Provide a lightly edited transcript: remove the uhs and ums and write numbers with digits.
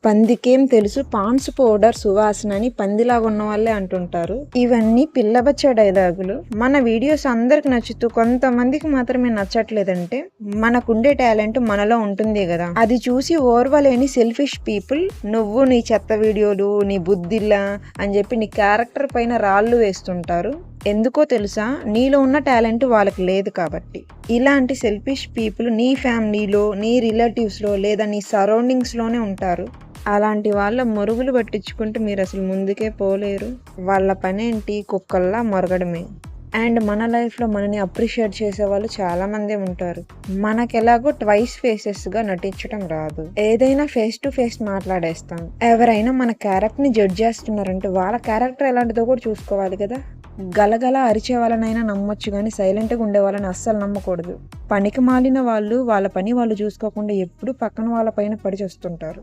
పందికేం తెలుసు Pond's powder సువాసన అని పందిలాగా ఉన్న వాళ్ళే అంటుంటారు. ఇవన్నీ పిల్లబచ్చ డైలాగులు. మన వీడియోస్ అందరికి నచ్చుతూ కొంతమందికి మాత్రమే నచ్చట్లేదంటే మనకుండే టాలెంట్ మనలో ఉంటుంది కదా. అది చూసి ఓర్వలేని సెల్ఫిష్ పీపుల్ నువ్వు నీ చెత్త వీడియోలు, నీ బుద్ధిల్లా అని చెప్పి నీ క్యారెక్టర్ పైన రాళ్ళు వేస్తుంటారు. ఎందుకో తెలుసా, నీలో ఉన్న టాలెంట్ వాళ్ళకి లేదు కాబట్టి. ఇలాంటి సెల్ఫిష్ పీపుల్ నీ ఫ్యామిలీలో, నీ రిలేటివ్స్లో లేదా నీ సరౌండింగ్స్లోనే ఉంటారు. అలాంటి వాళ్ళ మొరుగులు పట్టించుకుంటే మీరు అసలు ముందుకే పోలేరు. వాళ్ళ పనేంటి, కుక్కల్లా మొరగడమే. అండ్ మన లైఫ్లో మనని అప్రిషియేట్ చేసే వాళ్ళు చాలామందే ఉంటారు. మనకెలాగో ట్వైస్ ఫేసెస్గా నటించడం రాదు. ఏదైనా ఫేస్ టు ఫేస్ మాట్లాడేస్తాం. ఎవరైనా మన క్యారెక్టర్ని జడ్జ్ చేస్తున్నారంటే వాళ్ళ క్యారెక్టర్ ఎలాంటిదో కూడా చూసుకోవాలి కదా. గలగల అరిచే వాళ్ళనైనా నమ్మొచ్చు కానీ సైలెంట్గా ఉండే వాళ్ళని అస్సలు నమ్మకూడదు. పనికి మాలిన వాళ్ళు వాళ్ళ పని వాళ్ళు చూసుకోకుండా ఎప్పుడు పక్కన వాళ్ళ పైన పడి చేస్తుంటారు.